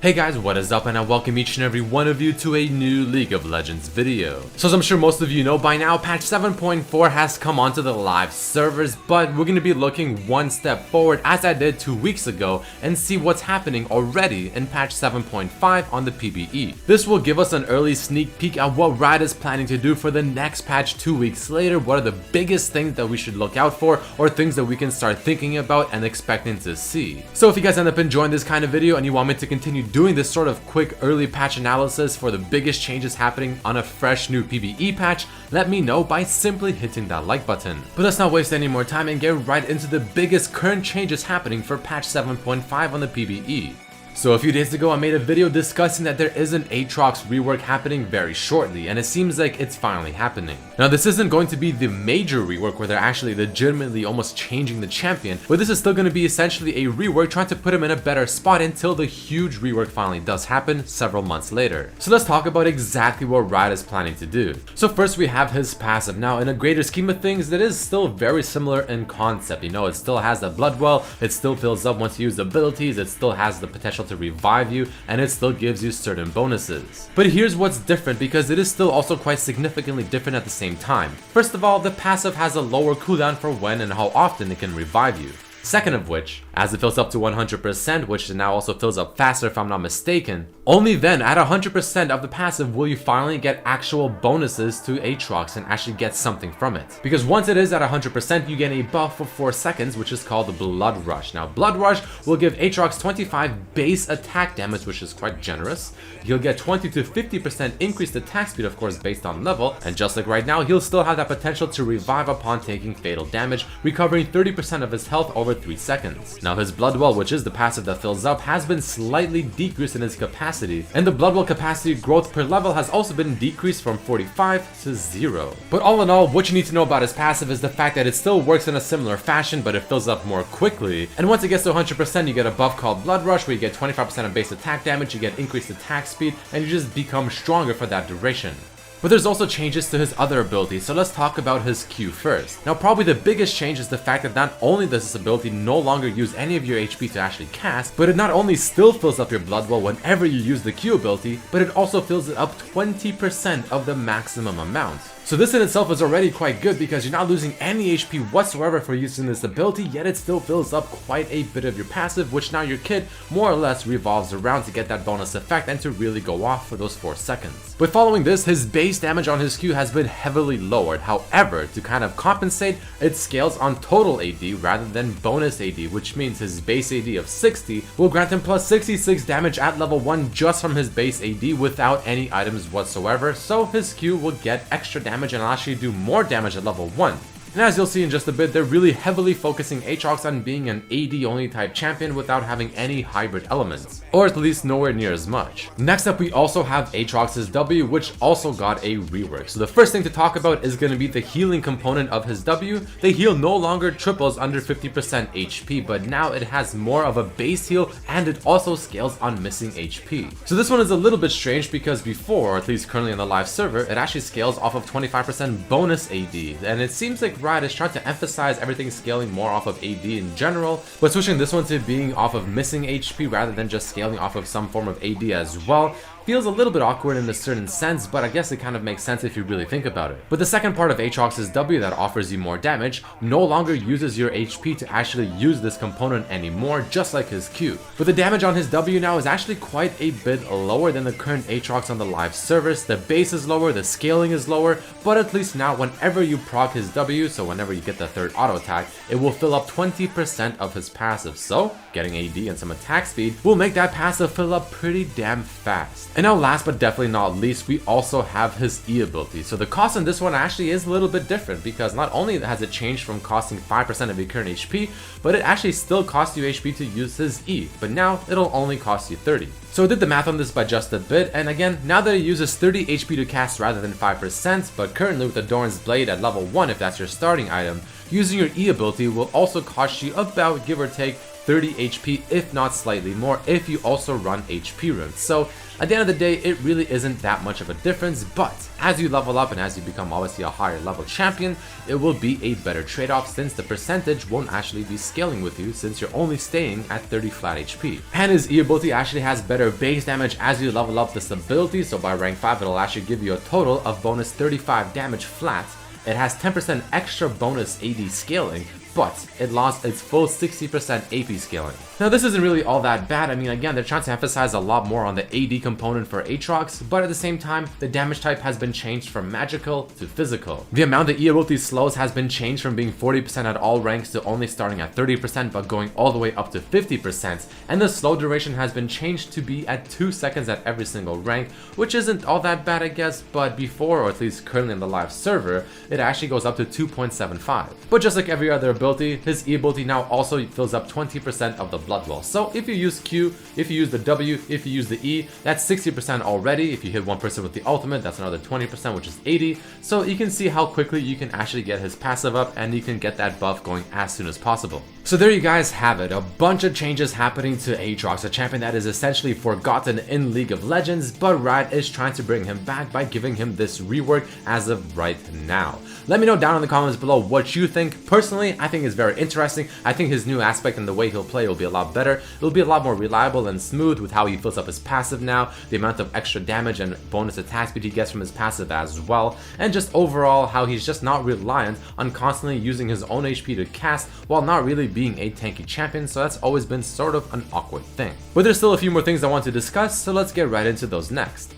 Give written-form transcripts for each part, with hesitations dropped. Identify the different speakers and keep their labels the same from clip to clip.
Speaker 1: Hey guys, what is up, and I welcome each and every one of you to a new League of Legends video. So as I'm sure most of you know by now, patch 7.4 has come onto the live servers, but we're going to be looking one step forward as I did 2 weeks ago and see what's happening already in patch 7.5 on the PBE. This will give us an early sneak peek at what Riot is planning to do for the next patch 2 weeks later, what are the biggest things that we should look out for, or things that we can start thinking about and expecting to see. So if you guys end up enjoying this kind of video and you want me to continue doing this sort of quick early patch analysis for the biggest changes happening on a fresh new PBE patch, let me know by simply hitting that like button. But let's not waste any more time and get right into the biggest current changes happening for patch 7.5 on the PBE. So a few days ago I made a video discussing that there is an Aatrox rework happening very shortly, and it seems like it's finally happening. Now this isn't going to be the major rework where they're actually legitimately almost changing the champion, but this is still going to be essentially a rework trying to put him in a better spot until the huge rework finally does happen several months later. So let's talk about exactly what Riot is planning to do. So first we have his passive. Now in a greater scheme of things, that is still very similar in concept. You know, it still has the blood well, it still fills up once you use abilities, it still has the potential to revive you, and it still gives you certain bonuses. But here's what's different, because it is still also quite significantly different at the same time. First of all, the passive has a lower cooldown for when and how often it can revive you. Second of which, as it fills up to 100%, which now also fills up faster if I'm not mistaken, only then at 100% of the passive will you finally get actual bonuses to Aatrox and actually get something from it. Because once it is at 100%, you get a buff for 4 seconds, which is called the Blood Rush. Now Blood Rush will give Aatrox 25 base attack damage, which is quite generous. He'll get 20 to 50% increased attack speed, of course based on level, and just like right now, he'll still have that potential to revive upon taking fatal damage, recovering 30% of his health over 3 seconds. Now his Blood Well, which is the passive that fills up, has been slightly decreased in its capacity, and the Blood Well capacity growth per level has also been decreased from 45 to 0. But all in all, what you need to know about his passive is the fact that it still works in a similar fashion, but it fills up more quickly, and once it gets to 100%, you get a buff called Blood Rush where you get 25% of base attack damage, you get increased attack speed, and you just become stronger for that duration. But there's also changes to his other abilities, so let's talk about his Q first. Now probably the biggest change is the fact that not only does this ability no longer use any of your HP to actually cast, but it not only still fills up your blood well whenever you use the Q ability, but it also fills it up 20% of the maximum amount. So this in itself is already quite good because you're not losing any HP whatsoever for using this ability, yet it still fills up quite a bit of your passive, which now your kit more or less revolves around to get that bonus effect and to really go off for those 4 seconds. But following this, his base damage on his Q has been heavily lowered. However, to kind of compensate, it scales on total AD rather than bonus AD, which means his base AD of 60 will grant him plus 66 damage at level 1 just from his base AD without any items whatsoever, so his Q will get extra damage and actually do more damage at level 1. And as you'll see in just a bit, they're really heavily focusing Aatrox on being an AD only type champion without having any hybrid elements, or at least nowhere near as much. Next up, we also have Aatrox's W, which also got a rework. So the first thing to talk about is going to be the healing component of his W. The heal no longer triples under 50% HP, but now it has more of a base heal, and it also scales on missing HP. So this one is a little bit strange because before, or at least currently on the live server, it actually scales off of 25% bonus AD, and it seems like Riot is trying to emphasize everything scaling more off of AD in general, but switching this one to being off of missing HP rather than just scaling off of some form of AD as well feels a little bit awkward in a certain sense, but I guess it kind of makes sense if you really think about it. But the second part of Aatrox's W that offers you more damage no longer uses your HP to actually use this component anymore, just like his Q. But the damage on his W now is actually quite a bit lower than the current Aatrox on the live servers. The base is lower, the scaling is lower, but at least now whenever you proc his W, so whenever you get the third auto attack, it will fill up 20% of his passive. So getting AD and some attack speed will make that passive fill up pretty damn fast. And now last but definitely not least, we also have his E ability. So the cost on this one actually is a little bit different because not only has it changed from costing 5% of your current HP, but it actually still costs you HP to use his E, but now it'll only cost you 30. So I did the math on this by just a bit, and again, now that it uses 30 HP to cast rather than 5%, but currently with the Doran's Blade at level 1 if that's your starting item, using your E ability will also cost you about, give or take, 30 HP, if not slightly more, if you also run HP runes. So at the end of the day, it really isn't that much of a difference, but as you level up and as you become obviously a higher level champion, it will be a better trade-off since the percentage won't actually be scaling with you since you're only staying at 30 flat HP. And his E ability actually has better base damage as you level up this ability, so by rank 5 it'll actually give you a total of bonus 35 damage flat. It has 10% extra bonus AD scaling, but it lost its full 60% AP scaling. Now this isn't really all that bad. I mean, again, they're trying to emphasize a lot more on the AD component for Aatrox, but at the same time, the damage type has been changed from magical to physical. The amount the E ability slows has been changed from being 40% at all ranks to only starting at 30%, but going all the way up to 50%, and the slow duration has been changed to be at 2 seconds at every single rank, which isn't all that bad, I guess, but before, or at least currently on the live server, it actually goes up to 2.75. But just like every other ability, his E ability now also fills up 20% of the blood well. So if you use Q, if you use the W, if you use the E, that's 60% already. If you hit one person with the ultimate, that's another 20%, which is 80. So you can see how quickly you can actually get his passive up and you can get that buff going as soon as possible. So there you guys have it, a bunch of changes happening to Aatrox, a champion that is essentially forgotten in League of Legends, but Riot is trying to bring him back by giving him this rework as of right now. Let me know down in the comments below what you think. Personally, I think it's very interesting. I think his new aspect and the way he'll play will be a lot better. It'll be a lot more reliable and smooth with how he fills up his passive now, the amount of extra damage and bonus attack speed he gets from his passive as well, and just overall how he's just not reliant on constantly using his own HP to cast while not really being a tanky champion, so that's always been sort of an awkward thing. But there's still a few more things I want to discuss, so let's get right into those next.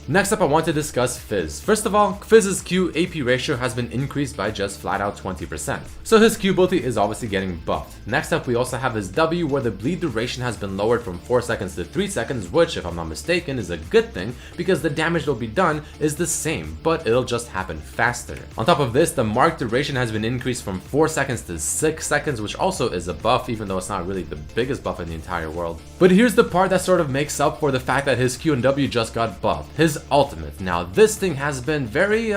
Speaker 1: Next up, I want to discuss Fizz. First of all, Fizz's Q AP ratio has been increased by just flat out 20%. So his Q ability is obviously getting buffed. Next up, we also have his W, where the bleed duration has been lowered from 4 seconds to 3 seconds, which, if I'm not mistaken, is a good thing because the damage that'll be done is the same, but it'll just happen faster. On top of this, the mark duration has been increased from 4 seconds to 6 seconds, which also is a buff, even though it's not really the biggest buff in the entire world. But here's the part that sort of makes up for the fact that his Q and W just got buffed. His ultimate. Now this thing has been very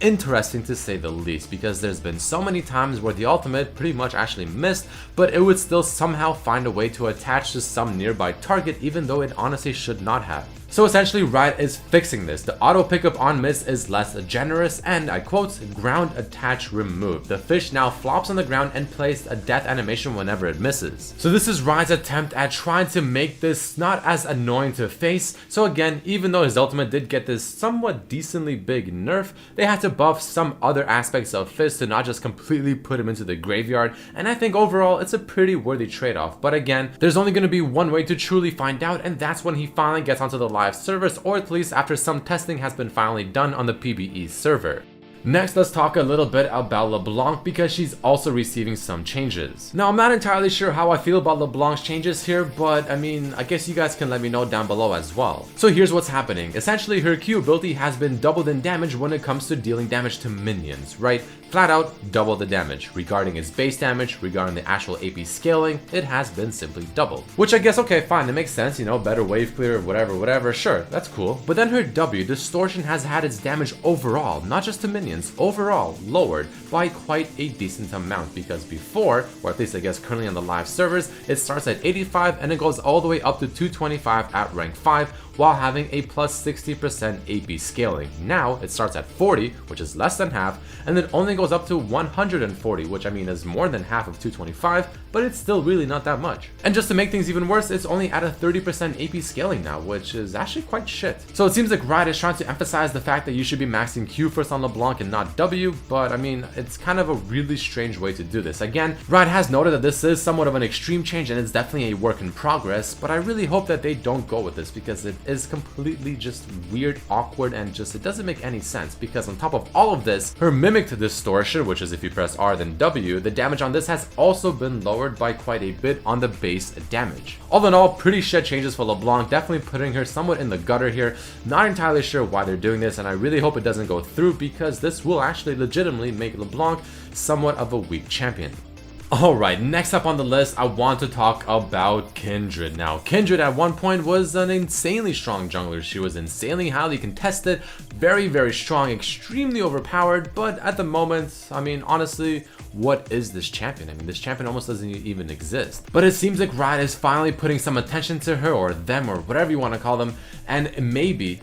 Speaker 1: interesting to say the least, because there's been so many times where the ultimate pretty much actually missed, but it would still somehow find a way to attach to some nearby target even though it honestly should not have. So essentially Riot is fixing this. The auto pickup on miss is less generous and, I quote, ground attach removed. The fish now flops on the ground and plays a death animation whenever it misses. So this is Riot's attempt at trying to make this not as annoying to face. So again, even though his ultimate did get this somewhat decently big nerf, they had to buff some other aspects of Fizz to not just completely put him into the graveyard, and I think overall it's a pretty worthy trade-off. But again, there's only going to be one way to truly find out, and that's when he finally gets onto the live servers, or at least after some testing has been finally done on the PBE server. Next, let's talk a little bit about LeBlanc because she's also receiving some changes. Now, I'm not entirely sure how I feel about LeBlanc's changes here, but I mean, I guess you guys can let me know down below as well. So here's what's happening. Essentially, her Q ability has been doubled in damage when it comes to dealing damage to minions, right? Flat out, double the damage. Regarding its base damage, regarding the actual AP scaling, it has been simply doubled. Which I guess, okay, fine, it makes sense, you know, better wave clear, whatever, sure, that's cool. But then her W, Distortion, has had its damage overall, not just to minions, overall lowered by quite a decent amount, because before, or at least I guess currently on the live servers, it starts at 85 and it goes all the way up to 225 at rank 5, while having a plus 60% AP scaling. Now it starts at 40, which is less than half, and it only goes up to 140, which I mean is more than half of 225, but it's still really not that much. And just to make things even worse, it's only at a 30% AP scaling now, which is actually quite shit. So it seems like Riot is trying to emphasize the fact that you should be maxing Q first on LeBlanc and not W, but I mean, it's kind of a really strange way to do this. Again, Riot has noted that this is somewhat of an extreme change and it's definitely a work in progress, but I really hope that they don't go with this because it is completely just weird, awkward, and just it doesn't make any sense, because on top of all of this, her mimicked distortion, which is if you press R then W, the damage on this has also been lowered by quite a bit on the base damage. All in all, pretty shit changes for LeBlanc, definitely putting her somewhat in the gutter here. Not entirely sure why they're doing this, and I really hope it doesn't go through because this will actually legitimately make LeBlanc somewhat of a weak champion. Alright, next up on the list, I want to talk about Kindred. Now, Kindred at one point was an insanely strong jungler. She was insanely highly contested, very, very strong, extremely overpowered, but at the moment, I mean, honestly, what is this champion? I mean, this champion almost doesn't even exist. But it seems like Riot is finally putting some attention to her, or them, or whatever you want to call them, and maybe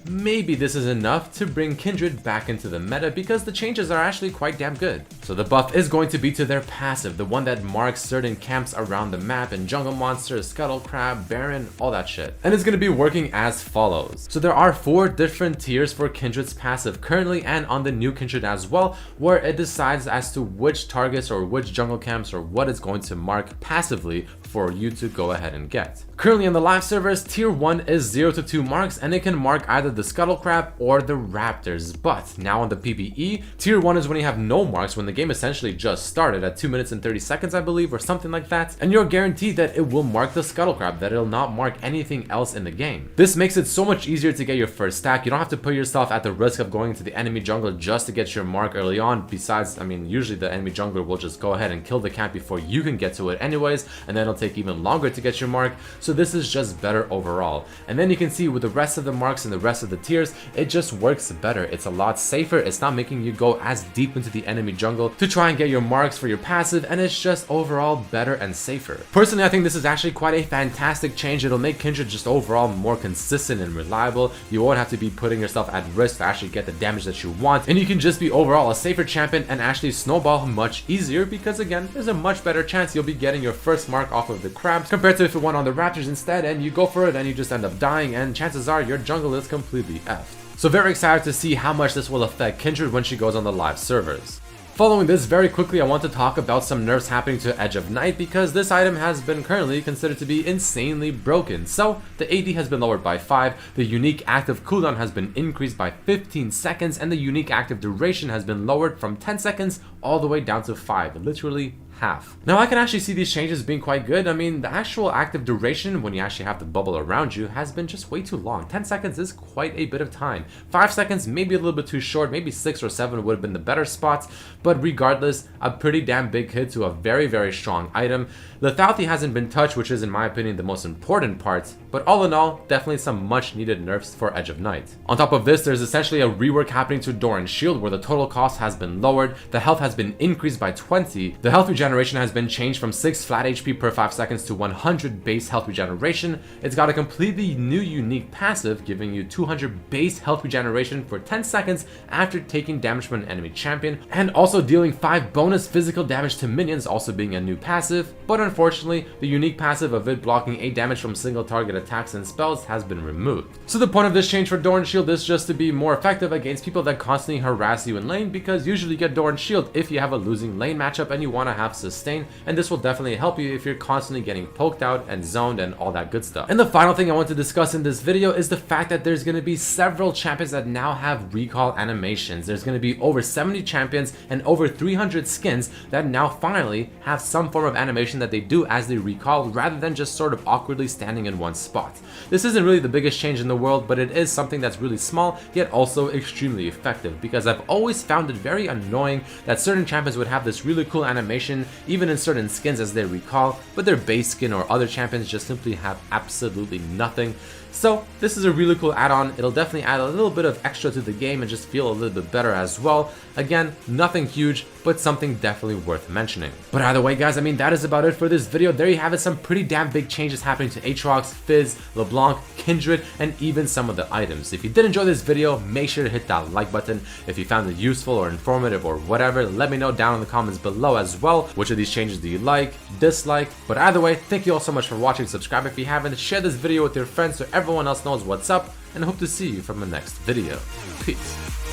Speaker 1: this is enough to bring Kindred back into the meta, because the changes are actually quite damn good. So the buff is going to be to their passive, the one that marks certain camps around the map, and jungle monsters, scuttle crab, baron, all that shit. And it's going to be working as follows. So there are 4 different tiers for Kindred's passive currently, and on the new Kindred as well, where it decides as to which targets or which jungle camps or what it's going to mark passively for you to go ahead and get. Currently on the live servers, tier 1 is 0 to 2 marks, and it can mark either the scuttle crab or the raptors. But now on the PvE, tier 1 is when you have no marks, when the game essentially just started at 2 minutes and 30 seconds, I believe, or something like that, and you're guaranteed that it will mark the scuttle crab, that it'll not mark anything else in the game. This makes it so much easier to get your first stack. You don't have to put yourself at the risk of going to the enemy jungler just to get your mark early on. Besides, I mean, usually the enemy jungler will just go ahead and kill the camp before you can get to it anyways, and then it'll take even longer to get your mark. So this is just better overall. And then you can see with the rest of the marks and the rest of the tiers, it just works better. It's a lot safer. It's not making you go as deep into the enemy jungle to try and get your marks for your passive, and it's just overall better and safer. Personally, I think this is actually quite a fantastic change. It'll make Kindred just overall more consistent and reliable. You won't have to be putting yourself at risk to actually get the damage that you want, and you can just be overall a safer champion and actually snowball much easier, because again, there's a much better chance you'll be getting your first mark off of the crabs compared to if it went on the raptors instead, and you go for it and you just end up dying, and chances are your jungle is completely effed. So very excited to see how much this will affect Kindred when she goes on the live servers. Following this, very quickly, I want to talk about some nerfs happening to Edge of Night, because this item has been currently considered to be insanely broken. So, the AD has been lowered by 5, the unique active cooldown has been increased by 15 seconds, and the unique active duration has been lowered from 10 seconds all the way down to 5, literally half. Now I can actually see these changes being quite good. I mean, the actual active duration when you actually have the bubble around you has been just way too long. 10 seconds is quite a bit of time. 5 seconds maybe a little bit too short, maybe 6 or 7 would have been the better spots, but regardless, a pretty damn big hit to a very, very strong item. The lethality hasn't been touched, which is in my opinion the most important part, but all in all, definitely some much needed nerfs for Edge of Night. On top of this, there's essentially a rework happening to Doran's shield, where the total cost has been lowered, the health has been increased by 20, the health regeneration has been changed from 6 flat HP per 5 seconds to 100 base health regeneration. It's got a completely new unique passive, giving you 200 base health regeneration for 10 seconds after taking damage from an enemy champion, and also dealing 5 bonus physical damage to minions, also being a new passive. But unfortunately, the unique passive of it blocking 8 damage from single target attacks and spells has been removed. So the point of this change for Doran's shield is just to be more effective against people that constantly harass you in lane, because usually you get Doran's shield if you have a losing lane matchup and you want to have sustain, and this will definitely help you if you're constantly getting poked out and zoned and all that good stuff. And the final thing I want to discuss in this video is the fact that there's going to be several champions that now have recall animations. There's going to be over 70 champions and over 300 skins that now finally have some form of animation that they do as they recall, rather than just sort of awkwardly standing in one spot. This isn't really the biggest change in the world, but it is something that's really small yet also extremely effective, because I've always found it very annoying that certain champions would have this really cool animation even in certain skins as they recall, but their base skin or other champions just simply have absolutely nothing. So this is a really cool add-on. It'll definitely add a little bit of extra to the game and just feel a little bit better as well. Again, nothing huge, but something definitely worth mentioning. But either way, guys, I mean, that is about it for this video. There you have it, some pretty damn big changes happening to Aatrox, Fizz, LeBlanc, Kindred, and even some of the items. If you did enjoy this video, make sure to hit that like button. If you found it useful or informative or whatever, let me know down in the comments below as well. Which of these changes do you like, dislike? But either way, thank you all so much for watching. Subscribe if you haven't, share this video with your friends so everyone else knows what's up, and I hope to see you from the next video. Peace.